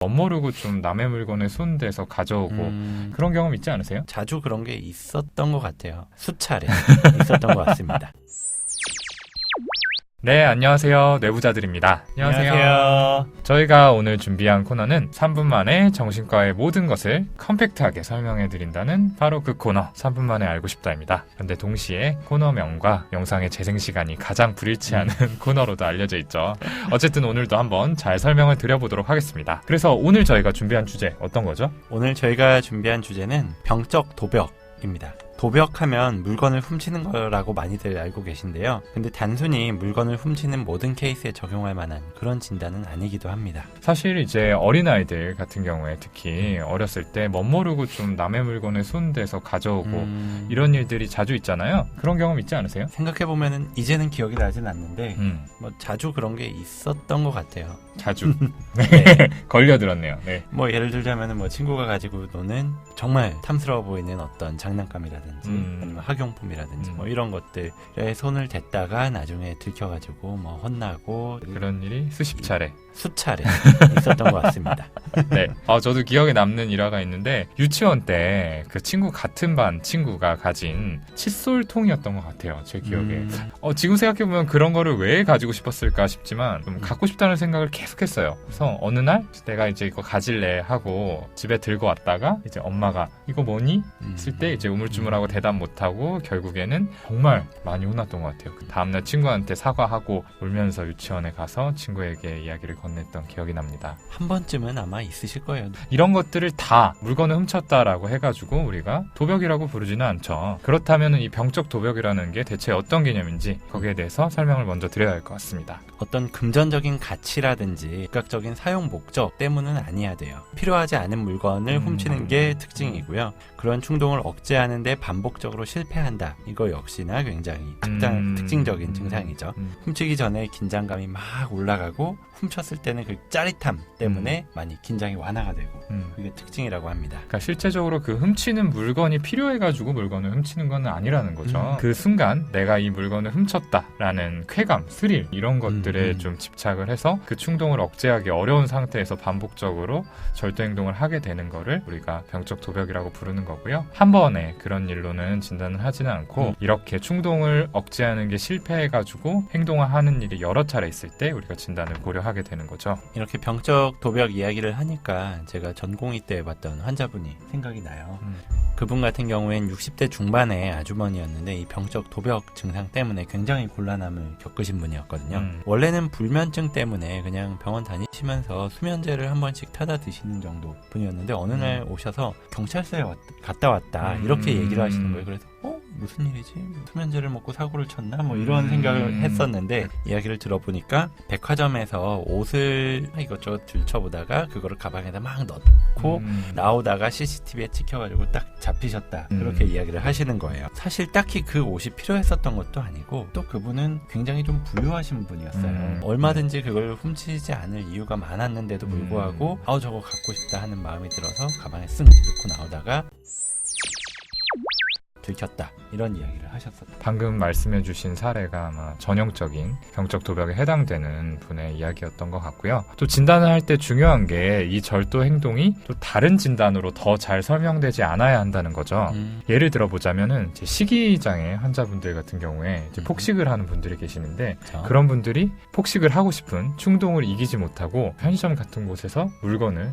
멋모르고 좀 남의 물건을 손대서 가져오고 그런 경험 있지 않으세요? 자주 그런 게 있었던 것 같아요. 수차례 있었던 것 같습니다. 네, 안녕하세요. 내부자들입니다. 안녕하세요. 저희가 오늘 준비한 코너는 3분 만에 정신과의 모든 것을 컴팩트하게 설명해드린다는 바로 그 코너 3분 만에 알고 싶다입니다. 그런데 동시에 코너명과 영상의 재생시간이 가장 불일치하는 코너로도 알려져 있죠. 어쨌든 오늘도 한번 잘 설명을 드려보도록 하겠습니다. 그래서 오늘 저희가 준비한 주제 어떤 거죠? 오늘 저희가 준비한 주제는 병적 도벽입니다. 도벽하면 물건을 훔치는 거라고 많이들 알고 계신데요. 근데 단순히 물건을 훔치는 모든 케이스에 적용할 만한 그런 진단은 아니기도 합니다. 사실 이제 어린아이들 같은 경우에 특히 어렸을 때 멋모르고 좀 남의 물건을 손대서 가져오고 이런 일들이 자주 있잖아요. 그런 경험 있지 않으세요? 생각해보면은 이제는 기억이 나진 않는데 뭐 자주 그런 게 있었던 것 같아요. 자주. 네. 걸려들었네요. 네. 뭐 예를 들자면은 뭐 친구가 가지고 노는 정말 탐스러워 보이는 어떤 장난감이라든지 아니면 학용품이라든지 뭐 이런 것들에 손을 댔다가 나중에 들켜가지고 뭐 혼나고 그런 일이 수십 차례. 수차례 있었던 것 같습니다. 네. 저도 기억에 남는 일화가 있는데 유치원 때 그 친구 같은 반 친구가 가진 칫솔통이었던 것 같아요. 제 기억에. 지금 생각해보면 그런 거를 왜 가지고 싶었을까 싶지만 좀 갖고 싶다는 생각을 계속했어요. 그래서 어느 날 내가 이제 이거 가질래 하고 집에 들고 왔다가 이제 엄마가 이거 뭐니? 했을 때 이제 우물쭈물하고 대답 못하고 결국에는 정말 많이 혼났던 것 같아요. 그 다음날 친구한테 사과하고 울면서 유치원에 가서 친구에게 이야기를 건넸던 기억이 납니다. 한 번쯤은 아마 있으실 거예요. 이런 것들을 다 물건을 훔쳤다라고 해가지고 우리가 도벽이라고 부르지는 않죠. 그렇다면 이 병적 도벽이라는 게 대체 어떤 개념인지 거기에 대해서 설명을 먼저 드려야 할 것 같습니다. 어떤 금전적인 가치라든지 즉각적인 사용 목적 때문은 아니어야 돼요. 필요하지 않은 물건을 훔치는 게 특징이고요. 그런 충동을 억제하는데 반복적으로 실패한다. 이거 역시나 굉장히 특징적인 증상이죠. 훔치기 전에 긴장감이 막 올라가고 훔쳤을 때는 그 짜릿함 때문에 많이 긴장이 완화가 되고 그게 특징이라고 합니다. 그러니까 실제적으로 그 훔치는 물건이 필요해가지고 물건을 훔치는 건 아니라는 거죠. 그 순간 내가 이 물건을 훔쳤다라는 쾌감, 스릴 이런 것들에 좀 집착을 해서 그 충동을 억제하기 어려운 상태에서 반복적으로 절도 행동을 하게 되는 거를 우리가 병적 도벽이라고 부르는 거고요. 한 번에 그런 일로는 진단을 하지는 않고 이렇게 충동을 억제하는 게 실패해가지고 행동하는 일이 여러 차례 있을 때 우리가 진단을 고려하게 되는 거죠. 이렇게 병적 도벽 이야기를 하니까 제가 전공의 때 봤던 환자분이 생각이 나요. 그분 같은 경우엔 60대 중반의 아주머니였는데 이 병적 도벽 증상 때문에 굉장히 곤란함을 겪으신 분이었거든요. 원래는 불면증 때문에 그냥 병원 다니시면서 수면제를 한 번씩 타다 드시는 정도 분이었는데 어느 날 오셔서 경찰서에 갔다 왔다 이렇게 얘기를 하시는 거예요. 그래서 무슨 일이지? 수면제를 먹고 사고를 쳤나? 뭐 이런 생각을 했었는데 이야기를 들어보니까 백화점에서 옷을 이것저것 들춰보다가 그거를 가방에다 막 넣고 나오다가 CCTV에 찍혀가지고 딱 잡히셨다. 그렇게 이야기를 하시는 거예요. 사실 딱히 그 옷이 필요했었던 것도 아니고 또 그분은 굉장히 좀 부유하신 분이었어요. 얼마든지 그걸 훔치지 않을 이유가 많았는데도 불구하고 저거 갖고 싶다 하는 마음이 들어서 가방에 쓱 넣고 나오다가 들켰다 이런 이야기를 하셨었다. 방금 말씀해주신 사례가 아마 전형적인 병적 도벽에 해당되는 분의 이야기였던 것 같고요. 또 진단을 할 때 중요한 게 이 절도 행동이 또 다른 진단으로 더 잘 설명되지 않아야 한다는 거죠. 예를 들어보자면은 식이장애 환자분들 같은 경우에 이제 폭식을 하는 분들이 계시는데 그런 분들이 폭식을 하고 싶은 충동을 이기지 못하고 편의점 같은 곳에서 물건을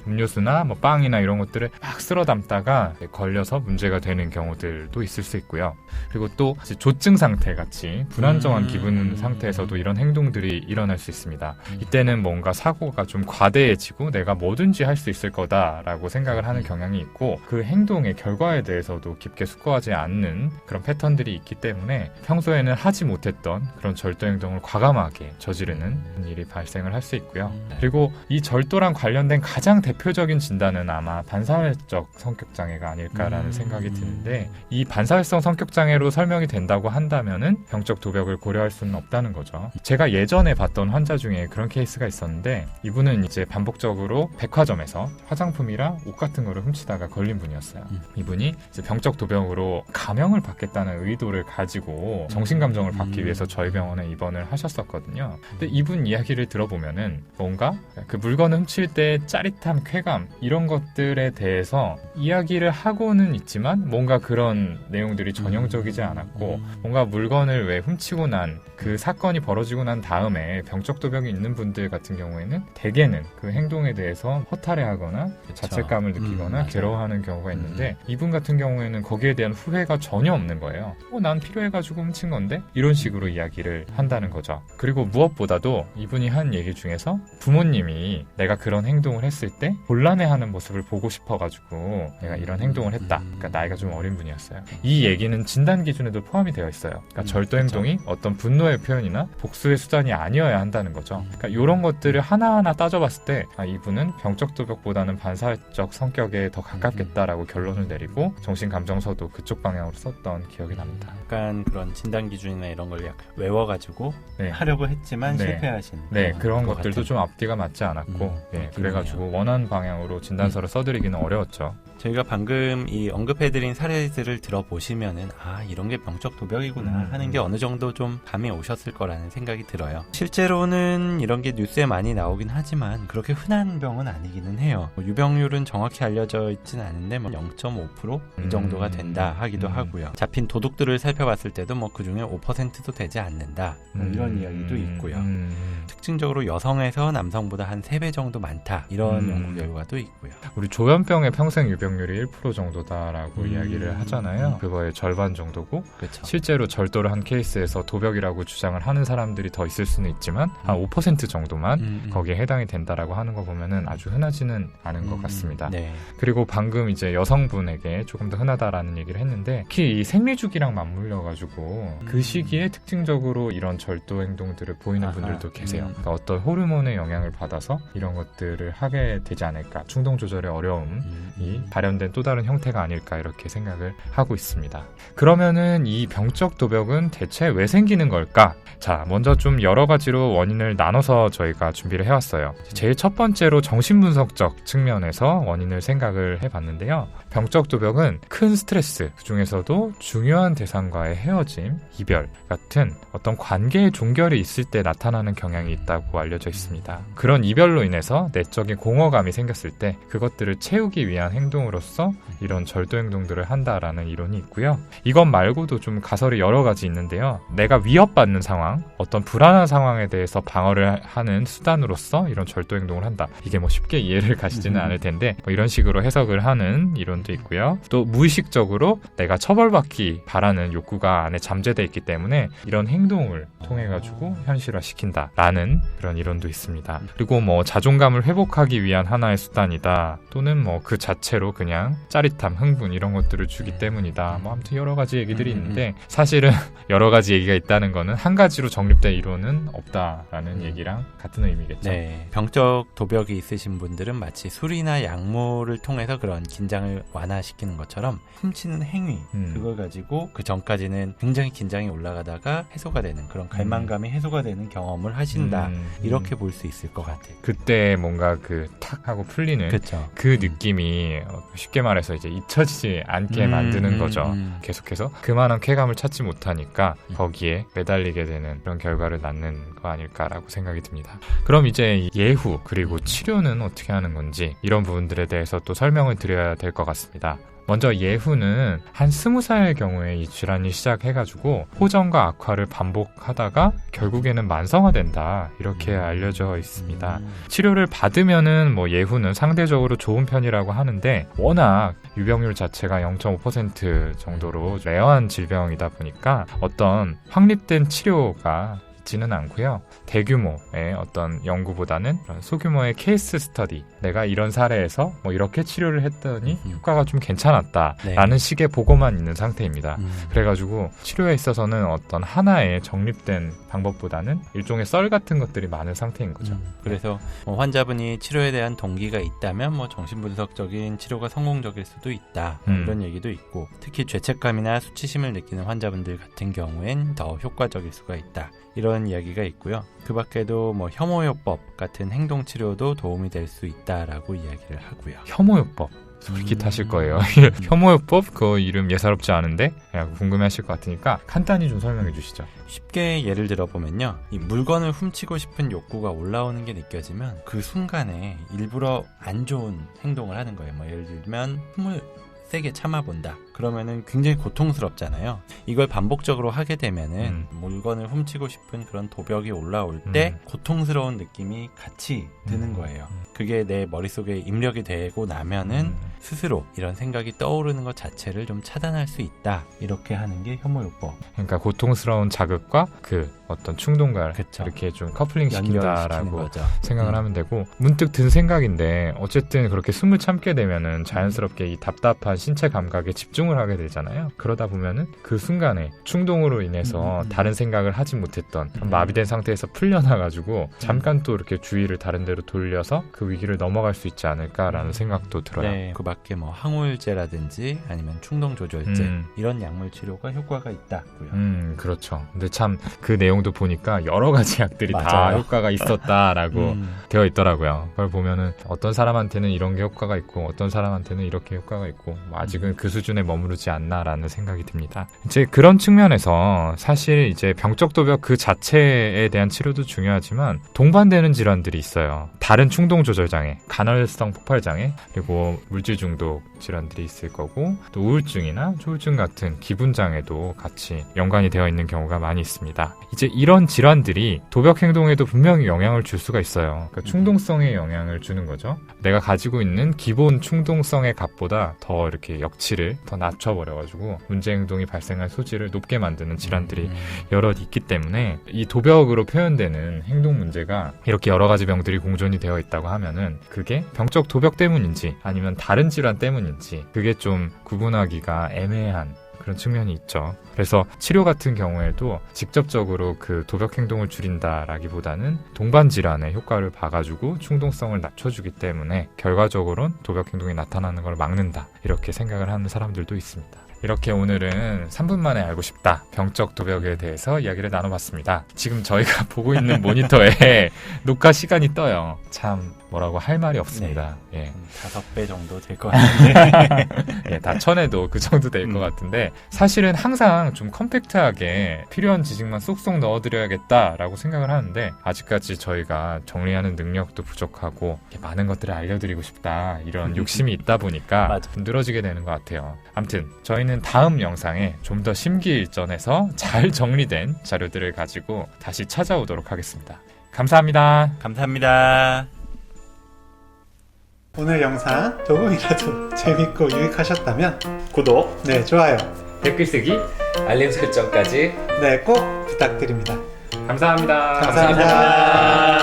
음료수나 뭐 빵이나 이런 것들을 막 쓸어 담다가 걸려서 문제가 되는 경우들도 있을 수 있고요. 그리고 또 조증 상태 같이 불안정한 기분 상태에서도 이런 행동들이 일어날 수 있습니다. 이때는 뭔가 사고가 좀 과대해지고 내가 뭐든지 할 수 있을 거다라고 생각을 하는 경향이 있고 그 행동의 결과에 대해서도 깊게 숙고하지 않는 그런 패턴들이 있기 때문에 평소에는 하지 못했던 그런 절도 행동을 과감하게 저지르는 일이 발생을 할 수 있고요. 그리고 이 절도랑 관련된 가장 대표적인 진단은 아마 반사회적 성격장애가 아닐까라는 생각이 드는데 이 반사회성 성격 장애로 설명이 된다고 한다면은 병적 도벽을 고려할 수는 없다는 거죠. 제가 예전에 봤던 환자 중에 그런 케이스가 있었는데 이분은 이제 반복적으로 백화점에서 화장품이랑 옷 같은 거를 훔치다가 걸린 분이었어요. 이분이 이제 병적 도벽으로 감형을 받겠다는 의도를 가지고 정신감정을 받기 위해서 저희 병원에 입원을 하셨었거든요. 근데 이분 이야기를 들어보면은 뭔가 그 물건을 훔칠 때 짜릿함, 쾌감 이런 것들에 대해서 이야기를 하고는 있지만 뭔가 그런 내용들이 전형적이지 않았고 뭔가 물건을 왜 훔치고 난 그 사건이 벌어지고 난 다음에 병적 도벽이 있는 분들 같은 경우에는 대개는 그 행동에 대해서 허탈해하거나 자책감을 느끼거나 괴로워하는 경우가 있는데 이분 같은 경우에는 거기에 대한 후회가 전혀 없는 거예요. 난 필요해가지고 훔친 건데 이런 식으로 이야기를 한다는 거죠. 그리고 무엇보다도 이분이 한 얘기 중에서 부모님이 내가 그런 행동을 했을 때 곤란해하는 모습을 보고 싶어가지고 내가 이런 행동을 했다. 그러니까 나이가 좀 어린 분이었어요. 이 얘기는 진단 기준에도 포함이 되어 있어요. 그러니까 절도 행동이 어떤 분노의 표현이나 복수의 수단이 아니어야 한다는 거죠. 그러니까 이런 것들을 하나하나 따져봤을 때 이분은 병적 도벽보다는 반사회적 성격에 더 가깝겠다라고 결론을 내리고 정신감정서도 그쪽 방향으로 썼던 기억이 납니다. 약간 그런 진단 기준이나 이런 걸 약간 외워가지고 하려고 했지만 실패하신 그런 것들도 같은. 좀 앞뒤가 맞지 않았고 그래가지고 원하는 방향으로 진단서를 써드리기는 어려웠죠. 저희가 방금 이 언급해드린 사례들을 들어보시면은 이런 게 병적 도벽이구나 하는 게 어느 정도 좀 감이 오셨을 거라는 생각이 들어요. 실제로는 이런 게 뉴스에 많이 나오긴 하지만 그렇게 흔한 병은 아니기는 해요. 유병률은 정확히 알려져 있지는 않은데 0.5% 이 정도가 된다 하기도 하고요. 잡힌 도둑들을 살펴봤을 때도 그 중에 5%도 되지 않는다 이런 이야기도 있고요. 특징적으로 여성에서 남성보다 한 3배 정도 많다 이런 연구 결과도 있고요. 우리 조현병의 평생 유병률이 1% 정도다라고 이야기를 하잖아요. 그거의 절반 정도고 그쵸. 실제로 절도를 한 케이스에서 도벽이라고 주장을 하는 사람들이 더 있을 수는 있지만 한 5% 정도만 거기에 해당이 된다라고 하는 거 보면은 아주 흔하지는 않은 것 같습니다. 그리고 방금 이제 여성분에게 조금 더 흔하다라는 얘기를 했는데 특히 이 생리주기랑 맞물려가지고 그 시기에 특징적으로 이런 절도 행동들을 보이는 분들도 계세요. 그러니까 어떤 호르몬의 영향을 받아서 이런 것들을 하게 되지 않을까, 충동 조절의 어려움이 발현된 또 다른 형태가 아닐까 이렇게 생각을 하고 있습니다. 그러면은 이 병적 도벽은 대체 왜 생기는 걸까? 자, 먼저 좀 여러 가지로 원인을 나눠서 저희가 준비를 해왔어요. 제일 첫 번째로 정신분석적 측면에서 원인을 생각을 해봤는데요. 병적 도벽은 큰 스트레스, 그중에서도 중요한 대상과의 헤어짐, 이별 같은 어떤 관계의 종결이 있을 때 나타나는 경향이 있다고 알려져 있습니다. 그런 이별로 인해서 내적인 공허감이 생겼을 때 그것들을 채우기 위한 행동으로서 이런 절도 행동들을 한다라는 이론이 있고요. 이것 말고도 좀 가설이 여러 가지 있는데요. 내가 위협받는 상황, 어떤 불안한 상황에 대해서 방어를 하는 수단으로서 이런 절도 행동을 한다. 이게 쉽게 이해를 가시지는 않을 텐데 이런 식으로 해석을 하는 이론도 있고요. 또 무의식적으로 내가 처벌받기 바라는 욕구가 안에 잠재되어 있기 때문에 이런 행동을 통해 가지고 현실화시킨다라는 그런 이론도 있습니다. 그리고 자존감을 회복하기 위한 하나의 수단이다. 또는 그 자체로 그냥 짜릿함, 흥분 이런 것들을 주기 때문이다. 아무튼 여러 가지 얘기들이 있는데 사실은 여러 가지 얘기가 있다는 거는 한 가지로 정립된 이론은 없다라는 얘기랑 같은 의미겠죠. 네, 병적 도벽이 있으신 분들은 마치 술이나 약물을 통해서 그런 긴장을 완화시키는 것처럼 훔치는 행위 그걸 가지고 그 전까지는 굉장히 긴장이 올라가다가 해소가 되는 그런 갈망감이 해소가 되는 경험을 하신다. 이렇게 볼 수 있을 것 같아요. 그때 뭔가 탁 하고 풀리는 그 느낌이 쉽게 말해서 이제 잊혀지지 않게 만드는 거죠. 계속해서 그만한 쾌감을 찾지 못하니까 거기에 매달리게 되는 그런 결과를 낳는 거 아닐까라고 생각이 듭니다. 그럼 이제 예후 그리고 치료는 어떻게 하는 건지 이런 부분들에 대해서 또 설명을 드려야 될 것 같습니다. 먼저 예후는 한 20살의 경우에 이 질환이 시작해가지고 호전과 악화를 반복하다가 결국에는 만성화된다 이렇게 알려져 있습니다. 치료를 받으면은 예후는 상대적으로 좋은 편이라고 하는데 워낙 유병률 자체가 0.5% 정도로 레어한 질병이다 보니까 어떤 확립된 치료가 있지는 않고요. 대규모의 어떤 연구보다는 소규모의 케이스 스터디, 내가 이런 사례에서 뭐 이렇게 치료를 했더니 효과가 좀 괜찮았다라는 네. 식의 보고만 있는 상태입니다. 그래가지고 치료에 있어서는 어떤 하나의 정립된 방법보다는 일종의 썰 같은 것들이 많은 상태인 거죠. 그래서 뭐 환자분이 치료에 대한 동기가 있다면 뭐 정신분석적인 치료가 성공적일 수도 있다, 이런 얘기도 있고, 특히 죄책감이나 수치심을 느끼는 환자분들 같은 경우엔 더 효과적일 수가 있다, 이런 이야기가 있고요. 그 밖에도 뭐 혐오요법 같은 행동치료도 도움이 될 수 있다라고 이야기를 하고요. 혐오요법 솔깃하실 거예요. 혐오요법 그 이름 예사롭지 않은데 궁금해하실 것 같으니까 간단히 좀 설명해 주시죠. 쉽게 예를 들어보면요, 이 물건을 훔치고 싶은 욕구가 올라오는 게 느껴지면 그 순간에 일부러 안 좋은 행동을 하는 거예요. 뭐 예를 들면 숨을 세게 참아본다. 그러면은 굉장히 고통스럽잖아요. 이걸 반복적으로 하게 되면은 물건을 훔치고 싶은 그런 도벽이 올라올 때 고통스러운 느낌이 같이 드는 거예요. 그게 내 머릿속에 입력이 되고 나면은 스스로 이런 생각이 떠오르는 것 자체를 좀 차단할 수 있다, 이렇게 하는 게 혐오요법. 그러니까 고통스러운 자극과 그 어떤 충동과 그쵸. 이렇게 좀 커플링 시킨다라고 거죠. 생각을 하면 되고, 문득 든 생각인데 어쨌든 그렇게 숨을 참게 되면은 자연스럽게 이 답답한 신체 감각에 집중을 하게 되잖아요. 그러다 보면은 그 순간에 충동으로 인해서 다른 생각을 하지 못했던 마비된 상태에서 풀려나가지고 잠깐 또 이렇게 주의를 다른 데로 돌려서 그 위기를 넘어갈 수 있지 않을까라는 생각도 들어요. 네, 그 밖에 뭐 항우울제라든지 아니면 충동조절제, 이런 약물 치료가 효과가 있다고요. 그렇죠. 근데 참 그 내용도 보니까 여러 가지 약들이 다 맞아요. 효과가 있었다라고 되어 있더라고요. 그걸 보면은 어떤 사람한테는 이런 게 효과가 있고 어떤 사람한테는 이렇게 효과가 있고, 뭐 아직은 그 수준에 머무르지 않나라는 생각이 듭니다. 이제 그런 측면에서 사실 이제 병적 도벽 그 자체에 대한 치료도 중요하지만 동반되는 질환들이 있어요. 다른 충동 조절 장애, 간헐성 폭발 장애, 그리고 물질 중독 질환들이 있을 거고, 또 우울증이나 조울증 같은 기분 장애도 같이 연관이 되어 있는 경우가 많이 있습니다. 이제 이런 질환들이 도벽 행동에도 분명히 영향을 줄 수가 있어요. 그러니까 충동성에 영향을 주는 거죠. 내가 가지고 있는 기본 충동성의 값보다 더 이렇게 역치를 더 낮춰버려가지고 문제 행동이 발생할 소지를 높게 만드는 질환들이 여럿 있기 때문에 이 도벽으로 표현되는 행동 문제가 이렇게 여러 가지 병들이 공존이 되어 있다고 하면은 그게 병적 도벽 때문인지 아니면 다른 질환 때문인지 그게 좀 구분하기가 애매한 그런 측면이 있죠. 그래서 치료 같은 경우에도 직접적으로 그 도벽 행동을 줄인다라기보다는 동반 질환의 효과를 봐가지고 충동성을 낮춰주기 때문에 결과적으로는 도벽 행동이 나타나는 걸 막는다, 이렇게 생각을 하는 사람들도 있습니다. 이렇게 오늘은 3분 만에 알고 싶다, 병적 도벽에 대해서 이야기를 나눠봤습니다. 지금 저희가 보고 있는 모니터에 녹화 시간이 떠요. 참 뭐라고 할 말이 없습니다. 예. 5배 정도 될 것 같은데 예, 다 쳐내도 그 정도 될 것 같은데, 사실은 항상 좀 컴팩트하게 필요한 지식만 쏙쏙 넣어드려야겠다라고 생각을 하는데, 아직까지 저희가 정리하는 능력도 부족하고 많은 것들을 알려드리고 싶다, 이런 욕심이 있다 보니까 좀 늘어지게 되는 것 같아요. 아무튼 저희는 다음 영상에 좀 더 심기일전해서 잘 정리된 자료들을 가지고 다시 찾아오도록 하겠습니다. 감사합니다. 감사합니다. 오늘 영상 조금이라도 재밌고 유익하셨다면 구독, 좋아요, 댓글 쓰기 알림 설정까지 꼭 부탁드립니다. 감사합니다. 감사합니다.